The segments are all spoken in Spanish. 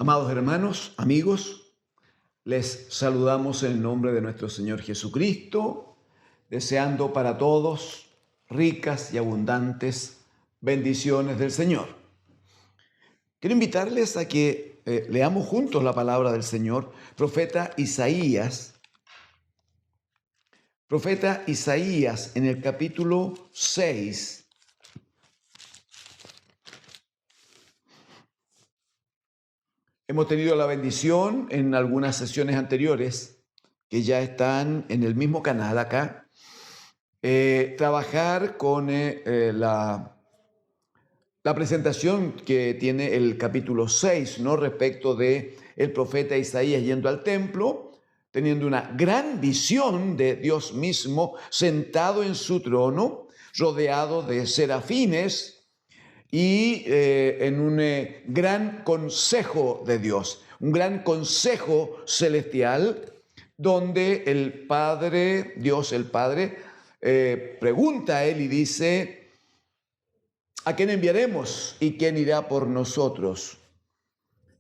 Amados hermanos, amigos, les saludamos en el nombre de nuestro Señor Jesucristo, deseando para todos ricas y abundantes bendiciones del Señor. Quiero invitarles a que leamos juntos la palabra del Señor, profeta Isaías en el capítulo 6. Hemos tenido la bendición en algunas sesiones anteriores, que ya están en el mismo canal acá, trabajar con la presentación que tiene el capítulo 6, ¿no? Respecto de el profeta Isaías yendo al templo, teniendo una gran visión de Dios mismo sentado en su trono, rodeado de serafines, y en un gran consejo de Dios, un gran consejo celestial, donde el Padre, Dios el Padre, pregunta a él y dice: ¿a quién enviaremos y quién irá por nosotros?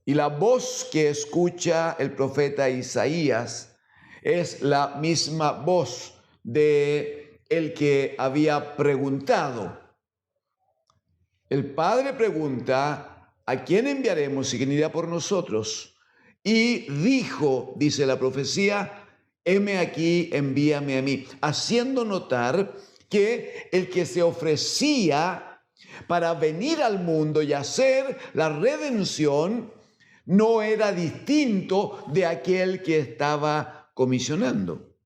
Y la voz que escucha el profeta Isaías es la misma voz de el que había preguntado. El Padre pregunta: ¿a quién enviaremos y quién irá por nosotros? Y dijo, dice la profecía: heme aquí, envíame a mí, haciendo notar que el que se ofrecía para venir al mundo y hacer la redención no era distinto de aquel que estaba comisionando.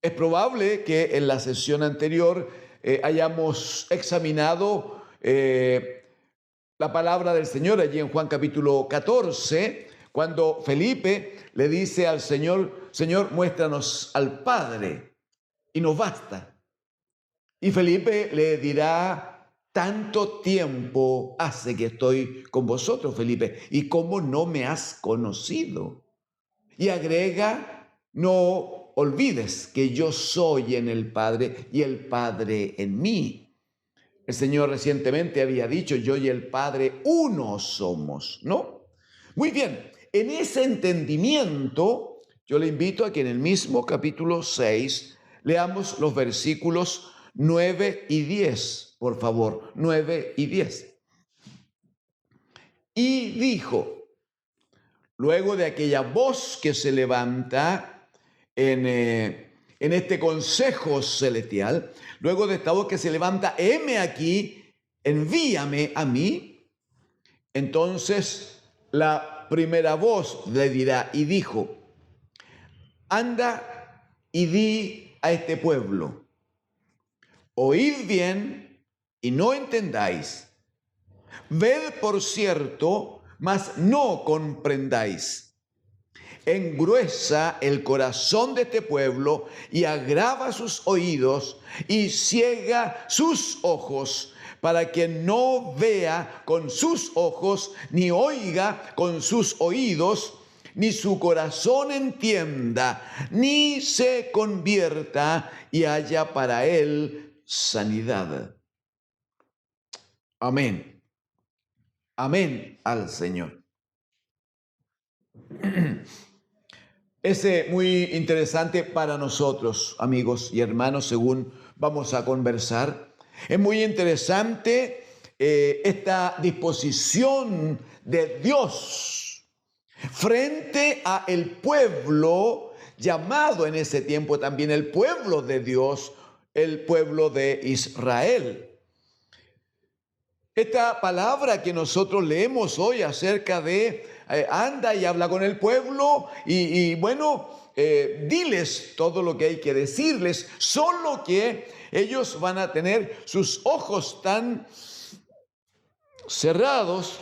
Es probable que en la sesión anterior hayamos examinado la palabra del Señor allí en Juan capítulo 14, cuando Felipe le dice al Señor: Señor, muéstranos al Padre y nos basta. Y Felipe le dirá: tanto tiempo hace que estoy con vosotros, Felipe, y cómo no me has conocido. Y agrega: no olvides que yo soy en el Padre y el Padre en mí. El Señor recientemente había dicho: yo y el Padre uno somos, ¿no? Muy bien, en ese entendimiento yo le invito a que en el mismo capítulo 6 leamos los versículos 9 y 10, por favor, 9 y 10. Y dijo, luego de aquella voz que se levanta en este consejo celestial, luego de esta voz que se levanta: heme aquí, envíame a mí. Entonces la primera voz le dirá y dijo: anda y di a este pueblo, oíd bien y no entendáis, ved por cierto, mas no comprendáis. Engruesa el corazón de este pueblo y agrava sus oídos y ciega sus ojos, para que no vea con sus ojos, ni oiga con sus oídos, ni su corazón entienda, ni se convierta y haya para él sanidad. Amén. Amén al Señor. Es muy interesante para nosotros, amigos y hermanos, según vamos a conversar. Es muy interesante esta disposición de Dios frente a el pueblo llamado en ese tiempo también el pueblo de Dios, el pueblo de Israel. Esta palabra que nosotros leemos hoy acerca de anda y habla con el pueblo y diles todo lo que hay que decirles, solo que ellos van a tener sus ojos tan cerrados,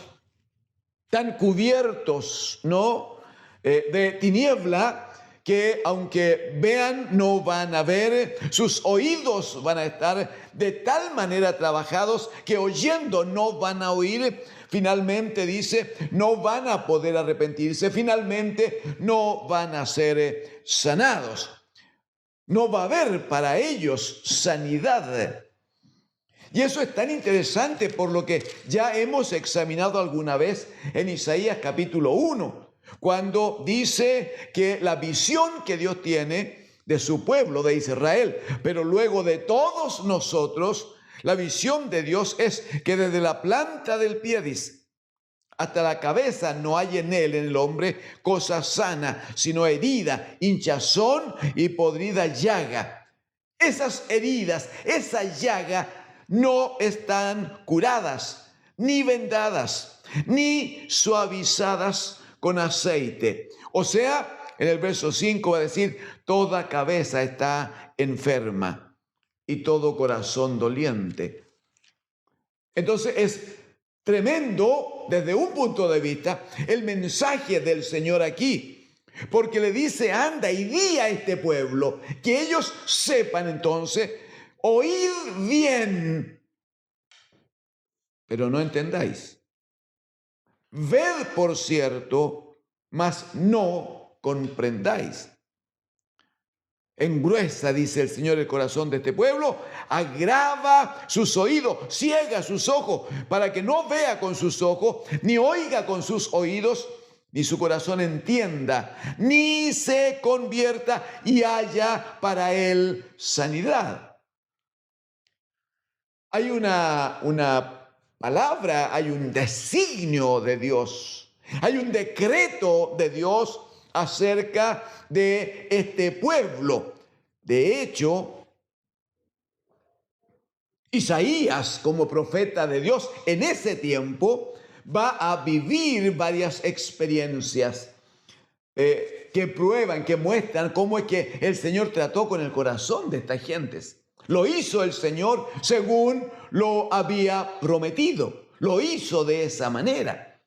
tan cubiertos, ¿no? De tiniebla, que aunque vean no van a ver, sus oídos van a estar de tal manera trabajados que oyendo no van a oír. Finalmente dice, no van a poder arrepentirse, finalmente no van a ser sanados. No va a haber para ellos sanidad. Y eso es tan interesante por lo que ya hemos examinado alguna vez en Isaías capítulo 1, cuando dice que la visión que Dios tiene de su pueblo, de Israel, pero luego de todos nosotros, la visión de Dios es que desde la planta del pie, dice, hasta la cabeza no hay en él, en el hombre, cosa sana, sino herida, hinchazón y podrida llaga. Esas heridas, esa llaga, no están curadas, ni vendadas, ni suavizadas con aceite. O sea, en el verso 5 va a decir, toda cabeza está enferma y todo corazón doliente. Entonces es tremendo desde un punto de vista el mensaje del Señor aquí, porque le dice, anda y di a este pueblo, que ellos sepan entonces, oíd bien, pero no entendáis. Ved, por cierto, mas no comprendáis. Engruesa, dice el Señor, el corazón de este pueblo, agrava sus oídos, ciega sus ojos, para que no vea con sus ojos, ni oiga con sus oídos, ni su corazón entienda, ni se convierta y haya para él sanidad. Hay una palabra, hay un designio de Dios, hay un decreto de Dios acerca de este pueblo. De hecho, Isaías, como profeta de Dios, en ese tiempo va a vivir varias experiencias que prueban, que muestran cómo es que el Señor trató con el corazón de estas gentes. Lo hizo el Señor según lo había prometido. Lo hizo de esa manera.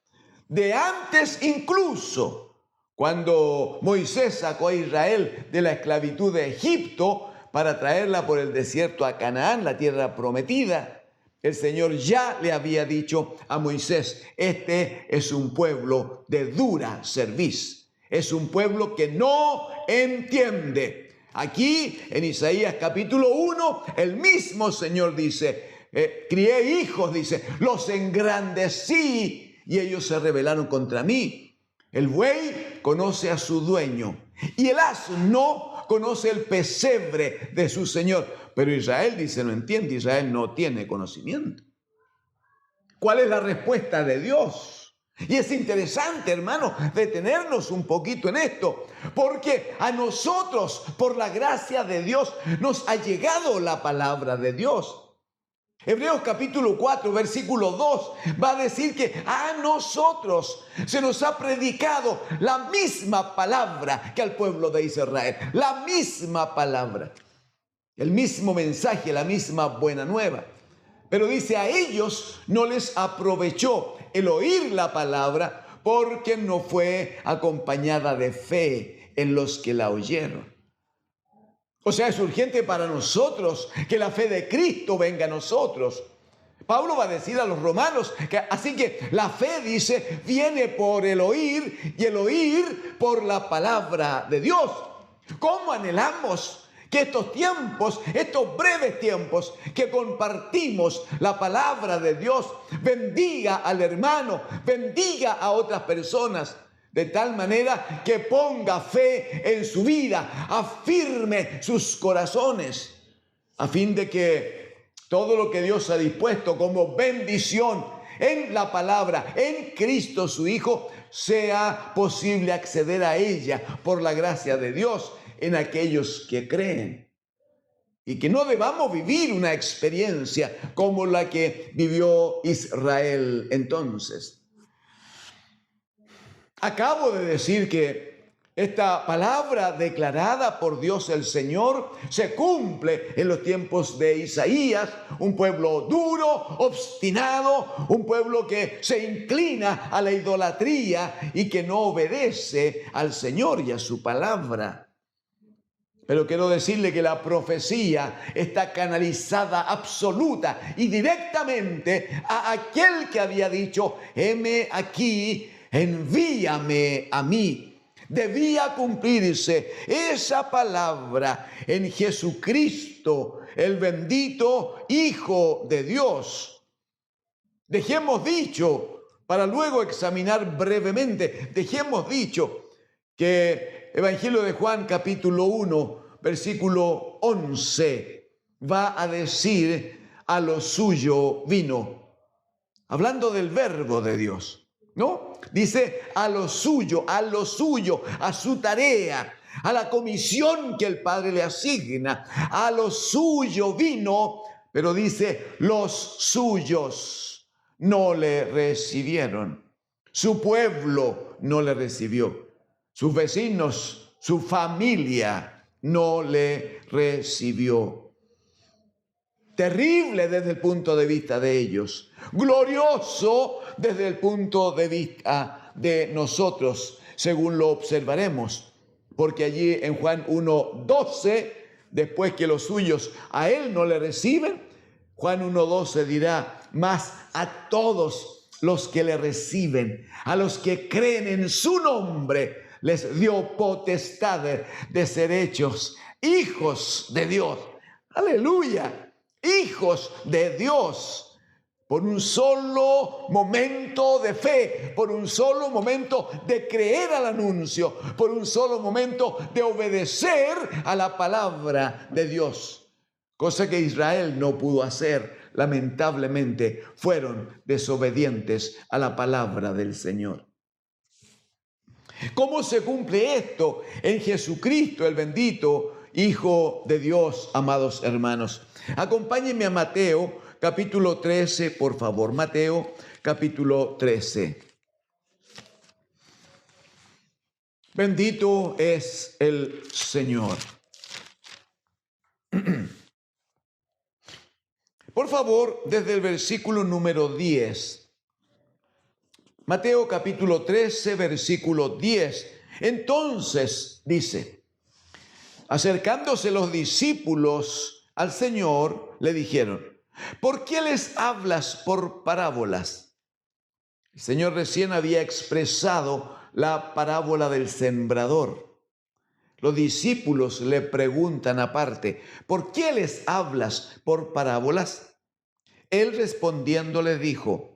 De antes incluso, cuando Moisés sacó a Israel de la esclavitud de Egipto para traerla por el desierto a Canaán, la tierra prometida, el Señor ya le había dicho a Moisés, este es un pueblo de dura cerviz, es un pueblo que no entiende. Aquí en Isaías capítulo 1, el mismo Señor dice, crié hijos, dice, los engrandecí y ellos se rebelaron contra mí. El buey conoce a su dueño y el asno conoce el pesebre de su señor. Pero Israel dice, no entiende, Israel no tiene conocimiento. ¿Cuál es la respuesta de Dios? Y es interesante, hermano, detenernos un poquito en esto, porque a nosotros, por la gracia de Dios, nos ha llegado la palabra de Dios. Hebreos capítulo 4, versículo 2, va a decir que a nosotros se nos ha predicado la misma palabra que al pueblo de Israel. La misma palabra, el mismo mensaje, la misma buena nueva. Pero dice, a ellos no les aprovechó el oír la palabra porque no fue acompañada de fe en los que la oyeron. O sea, es urgente para nosotros que la fe de Cristo venga a nosotros. Pablo va a decir a los romanos que así que la fe, dice, viene por el oír y el oír por la palabra de Dios. ¿Cómo anhelamos que estos tiempos, estos breves tiempos que compartimos la palabra de Dios, bendiga al hermano, bendiga a otras personas? De tal manera que ponga fe en su vida, afirme sus corazones, a fin de que todo lo que Dios ha dispuesto como bendición en la palabra, en Cristo su Hijo, sea posible acceder a ella por la gracia de Dios en aquellos que creen. Y que no debamos vivir una experiencia como la que vivió Israel entonces. Acabo de decir que esta palabra declarada por Dios el Señor se cumple en los tiempos de Isaías, un pueblo duro, obstinado, un pueblo que se inclina a la idolatría y que no obedece al Señor y a su palabra. Pero quiero decirle que la profecía está canalizada absoluta y directamente a aquel que había dicho, heme aquí, envíame a mí. Debía cumplirse esa palabra en Jesucristo, el bendito Hijo de Dios. Dejemos dicho, para luego examinar brevemente, dejemos dicho que Evangelio de Juan capítulo 1, versículo 11, va a decir: a lo suyo vino. Hablando del verbo de Dios, ¿no? Dice a lo suyo, a su tarea, a la comisión que el Padre le asigna. A lo suyo vino, pero dice: los suyos no le recibieron. Su pueblo no le recibió. Sus vecinos, su familia no le recibió. Terrible desde el punto de vista de ellos, glorioso desde el punto de vista de nosotros, según lo observaremos, porque allí en Juan 1:12, después que los suyos a él no le reciben, Juan 1:12 dirá: mas a todos los que le reciben, a los que creen en su nombre, les dio potestad de ser hechos hijos de Dios. ¡Aleluya! Hijos de Dios, por un solo momento de fe, por un solo momento de creer al anuncio, por un solo momento de obedecer a la palabra de Dios, cosa que Israel no pudo hacer. Lamentablemente fueron desobedientes a la palabra del Señor. ¿Cómo se cumple esto? En Jesucristo, el bendito Hijo de Dios, amados hermanos. Acompáñenme a Mateo capítulo 13, por favor. Mateo capítulo 13. Bendito es el Señor. Por favor, desde el versículo número 10. Mateo capítulo 13, versículo 10. Entonces dice: acercándose los discípulos al Señor, le dijeron: ¿por qué les hablas por parábolas? El Señor recién había expresado la parábola del sembrador. Los discípulos le preguntan aparte: ¿por qué les hablas por parábolas? Él respondiendo les dijo: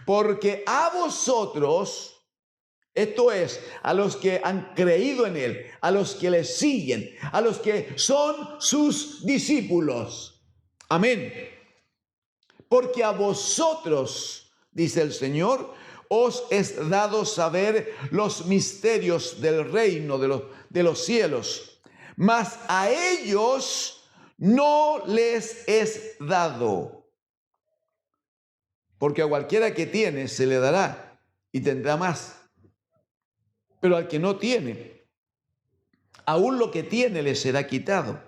porque a vosotros, esto es, a los que han creído en Él, a los que le siguen, a los que son sus discípulos. Amén. Porque a vosotros, dice el Señor, os es dado saber los misterios del reino de los cielos, mas a ellos no les es dado. Porque a cualquiera que tiene se le dará y tendrá más. Pero al que no tiene, aún lo que tiene le será quitado.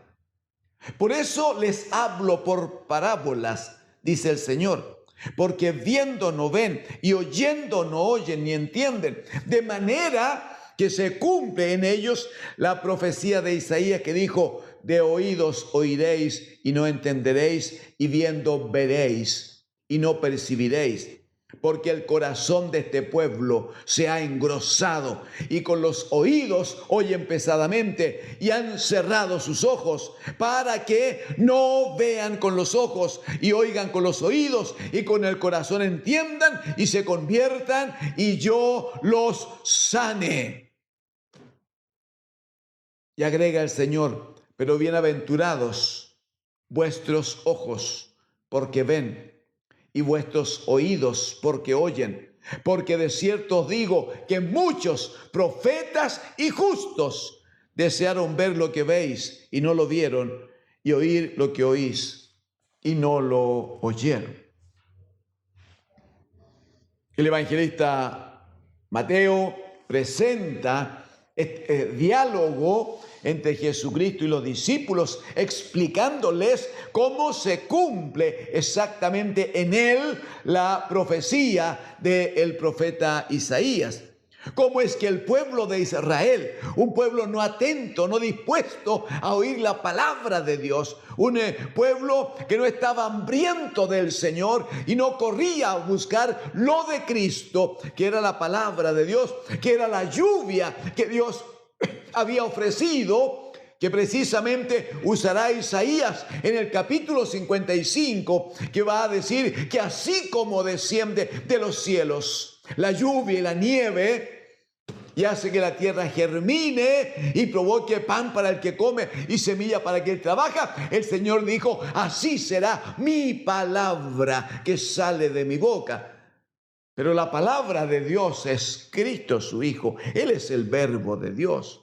Por eso les hablo por parábolas, dice el Señor, porque viendo no ven y oyendo no oyen ni entienden, de manera que se cumple en ellos la profecía de Isaías que dijo: de oídos oiréis y no entenderéis, y viendo veréis y no percibiréis. Porque el corazón de este pueblo se ha engrosado y con los oídos oyen pesadamente y han cerrado sus ojos para que no vean con los ojos y oigan con los oídos y con el corazón entiendan y se conviertan y yo los sane. Y agrega el Señor: pero bienaventurados vuestros ojos porque ven y vuestros oídos porque oyen, porque de cierto os digo que muchos profetas y justos desearon ver lo que veis y no lo vieron, y oír lo que oís y no lo oyeron. El evangelista Mateo presenta este diálogo entre Jesucristo y los discípulos, explicándoles cómo se cumple exactamente en él la profecía del profeta Isaías. Cómo es que el pueblo de Israel, un pueblo no atento, no dispuesto a oír la palabra de Dios, un pueblo que no estaba hambriento del Señor y no corría a buscar lo de Cristo, que era la palabra de Dios, que era la lluvia que Dios había ofrecido, que precisamente usará Isaías en el capítulo 55, que va a decir que así como desciende de los cielos la lluvia y la nieve, y hace que la tierra germine y provoque pan para el que come y semilla para el que trabaja, el Señor dijo, así será mi palabra que sale de mi boca. Pero la palabra de Dios es Cristo su Hijo. Él es el verbo de Dios.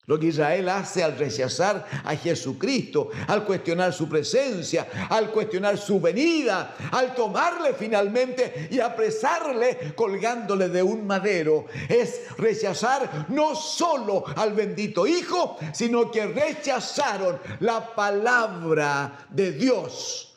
Lo que Israel hace al rechazar a Jesucristo, al cuestionar su presencia, al cuestionar su venida, al tomarle finalmente y apresarle colgándole de un madero, es rechazar no solo al bendito Hijo, sino que rechazaron la palabra de Dios.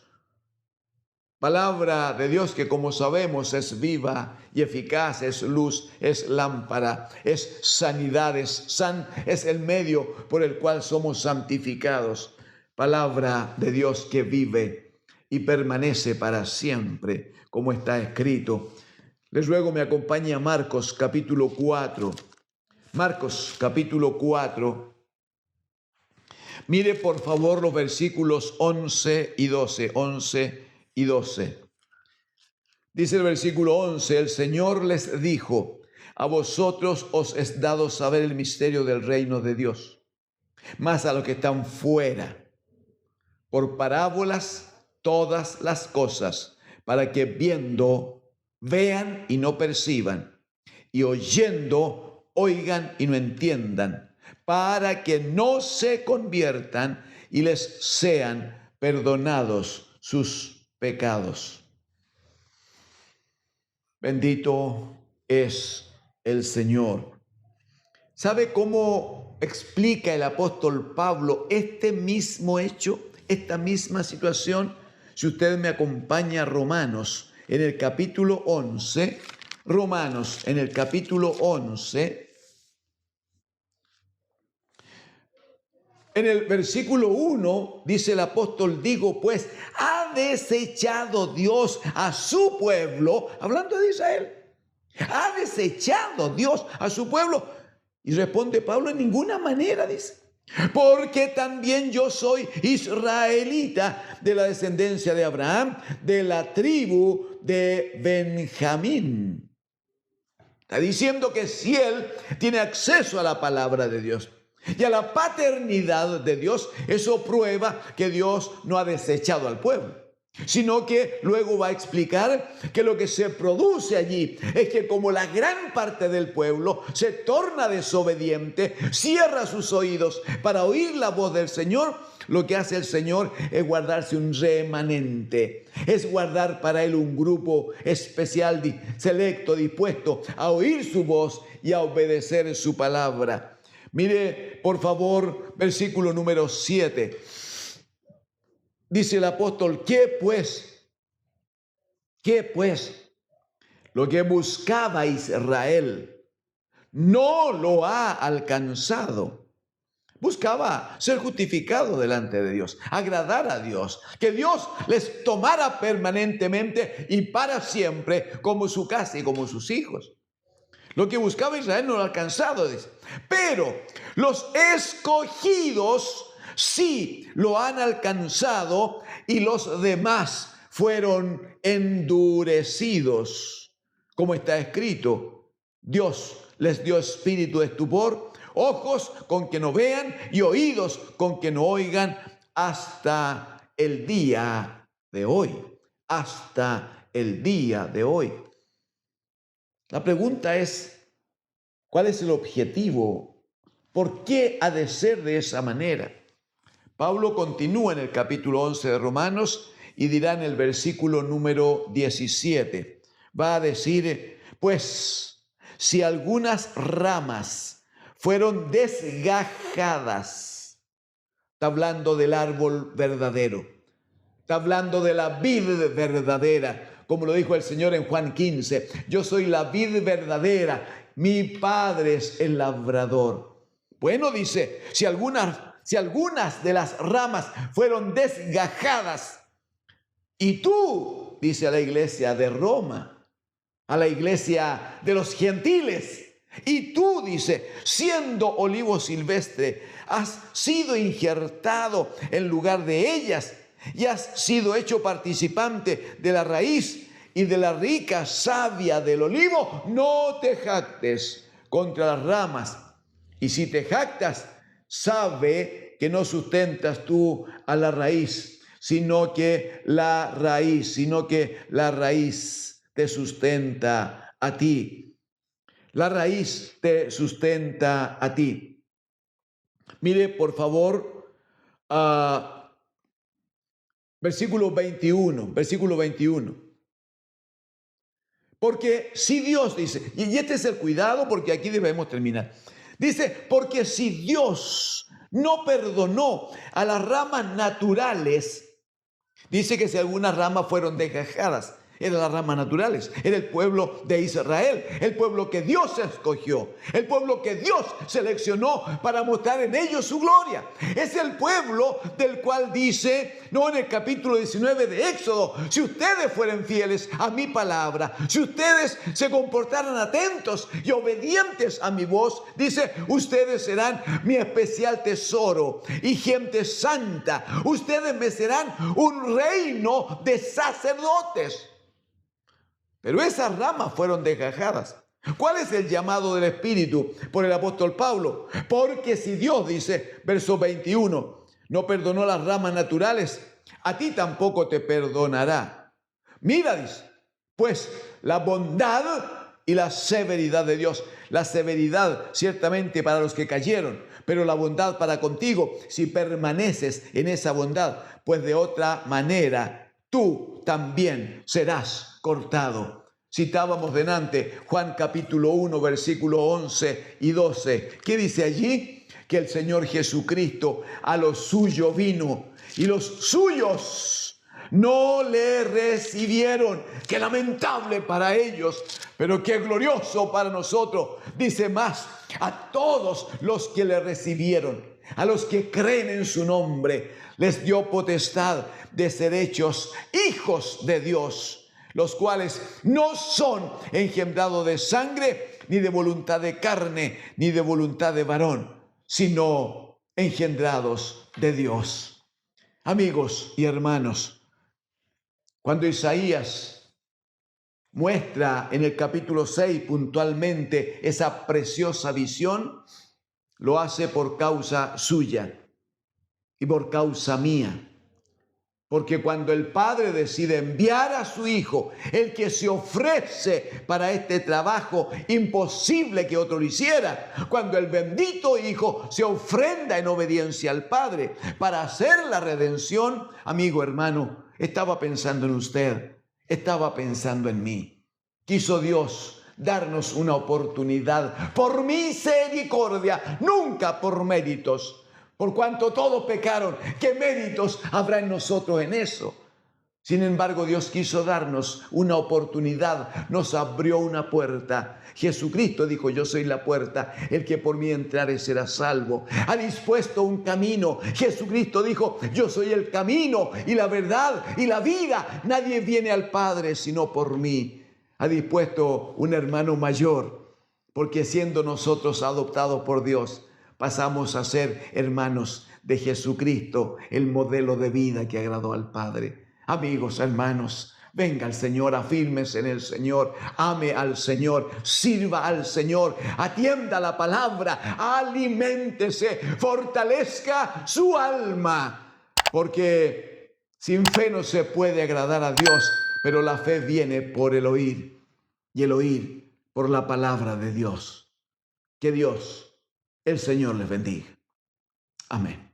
Palabra de Dios que, como sabemos, es viva y eficaz, es luz, es lámpara, es sanidad, es el medio por el cual somos santificados. Palabra de Dios que vive y permanece para siempre, como está escrito. Les ruego me acompañe a Marcos capítulo 4. Marcos capítulo 4. Mire por favor los versículos 11 y 12. 11 y 12. Dice el versículo 11, el Señor les dijo, a vosotros os es dado saber el misterio del reino de Dios, mas a los que están fuera, por parábolas todas las cosas, para que viendo, vean y no perciban, y oyendo, oigan y no entiendan, para que no se conviertan y les sean perdonados sus pecados. Bendito es el Señor. ¿Sabe cómo explica el apóstol Pablo este mismo hecho, esta misma situación? Si usted me acompaña a Romanos en el capítulo 11, Romanos en el capítulo 11, en el versículo 1 dice el apóstol, digo pues, ¿ha desechado Dios a su pueblo? Hablando de Israel. ¿Ha desechado Dios a su pueblo? Y responde Pablo, en ninguna manera, dice. Porque también yo soy israelita de la descendencia de Abraham, de la tribu de Benjamín. Está diciendo que si él tiene acceso a la palabra de Dios y a la paternidad de Dios, eso prueba que Dios no ha desechado al pueblo, sino que luego va a explicar que lo que se produce allí es que como la gran parte del pueblo se torna desobediente, cierra sus oídos para oír la voz del Señor, lo que hace el Señor es guardarse un remanente, es guardar para Él un grupo especial, selecto, dispuesto a oír su voz y a obedecer su palabra. Mire, por favor, versículo número 7. Dice el apóstol, ¿qué pues? ¿Qué pues? Lo que buscaba Israel no lo ha alcanzado. Buscaba ser justificado delante de Dios, agradar a Dios, que Dios les tomara permanentemente y para siempre como su casa y como sus hijos. Lo que buscaba Israel no lo ha alcanzado, dice. Pero los escogidos sí lo han alcanzado y los demás fueron endurecidos. Como está escrito, Dios les dio espíritu de estupor, ojos con que no vean y oídos con que no oigan hasta el día de hoy. Hasta el día de hoy. La pregunta es, ¿cuál es el objetivo? ¿Por qué ha de ser de esa manera? Pablo continúa en el capítulo 11 de Romanos y dirá en el versículo número 17, va a decir, pues si algunas ramas fueron desgajadas, está hablando del árbol verdadero, está hablando de la vid verdadera, como lo dijo el Señor en Juan 15, yo soy la vid verdadera, mi Padre es el labrador. Bueno, dice, si algunas de las ramas fueron desgajadas, y tú, dice a la iglesia de Roma, a la iglesia de los gentiles, y tú, dice, siendo olivo silvestre, has sido injertado en lugar de ellas y has sido hecho participante de la raíz y de la rica savia del olivo. No te jactes contra las ramas, y si te jactas, sabe que no sustentas tú a la raíz, sino que la raíz te sustenta a ti. La raíz te sustenta a ti. Mire, por favor, versículo 21. Porque si Dios dice, y este es el cuidado porque aquí debemos terminar. Dice, porque si Dios no perdonó a las ramas naturales, dice que si algunas ramas fueron desgajadas, eran las ramas naturales, era el pueblo de Israel, el pueblo que Dios escogió, el pueblo que Dios seleccionó para mostrar en ellos su gloria. Es el pueblo del cual dice, no, en el capítulo 19 de Éxodo, si ustedes fueren fieles a mi palabra, si ustedes se comportaran atentos y obedientes a mi voz, dice, ustedes serán mi especial tesoro y gente santa. Ustedes me serán un reino de sacerdotes. Pero esas ramas fueron desgajadas. ¿Cuál es el llamado del Espíritu por el apóstol Pablo? Porque si Dios, dice, verso 21, no perdonó las ramas naturales, a ti tampoco te perdonará. Mira, dice, pues la bondad y la severidad de Dios. La severidad ciertamente para los que cayeron, pero la bondad para contigo si permaneces en esa bondad, pues de otra manera tú también serás cortado. Citábamos delante Juan capítulo 1, versículo 11 y 12. ¿Qué dice allí? Que el Señor Jesucristo a los suyos vino y los suyos no le recibieron. Qué lamentable para ellos, pero qué glorioso para nosotros. Dice más, a todos los que le recibieron, a los que creen en su nombre, les dio potestad de ser hechos hijos de Dios, los cuales no son engendrados de sangre, ni de voluntad de carne, ni de voluntad de varón, sino engendrados de Dios. Amigos y hermanos, cuando Isaías muestra en el capítulo 6 puntualmente esa preciosa visión, lo hace por causa suya y por causa mía. Porque cuando el Padre decide enviar a su Hijo, el que se ofrece para este trabajo imposible que otro lo hiciera, cuando el bendito Hijo se ofrenda en obediencia al Padre para hacer la redención, amigo hermano, estaba pensando en usted, estaba pensando en mí. Quiso Dios darnos una oportunidad por misericordia, nunca por méritos. Por cuanto todos pecaron, ¿qué méritos habrá en nosotros en eso? Sin embargo, Dios quiso darnos una oportunidad, nos abrió una puerta. Jesucristo dijo, yo soy la puerta, el que por mí entrare será salvo. Ha dispuesto un camino. Jesucristo dijo, yo soy el camino y la verdad y la vida. Nadie viene al Padre sino por mí. Ha dispuesto un hermano mayor, porque siendo nosotros adoptados por Dios, pasamos a ser hermanos de Jesucristo, el modelo de vida que agradó al Padre. Amigos, hermanos, venga al Señor, afírmese en el Señor, ame al Señor, sirva al Señor, atienda la palabra, aliméntese, fortalezca su alma, porque sin fe no se puede agradar a Dios, pero la fe viene por el oír y el oír por la palabra de Dios. Que Dios, el Señor les bendiga. Amén.